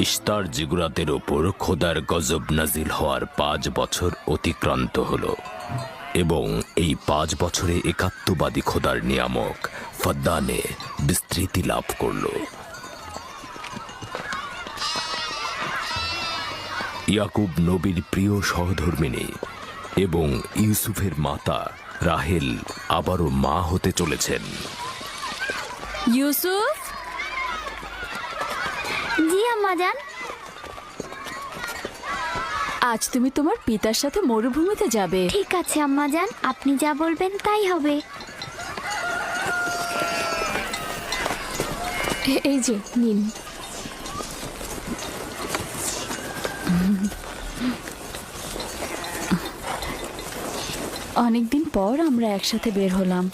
Ishtar জিগুরাতের ওপর খোদার গজব নাজিল হওয়ার 5 বছর অতিক্রান্ত হল এবং এই 5 বছরে একাত্মবাদী খোদার নিয়ামক ফদ্দানে বিস্তৃতি লাভ করল। ইয়াকুব নবীর প্রিয় সহধর্মিণী এবং ইউসুফের মাতা রাহেল আবারও মা হতে চলেছেন। ইউসুফ, জি আম্মাজান। আজ তুমি তোমার পিতার সাথে মরুভূমিতে যাবে। ঠিক আছে আম্মাজান, আপনি যা বলবেন তাই হবে। এই যে নিন। অনেকদিন পর আমরা একসাথে বের হলাম।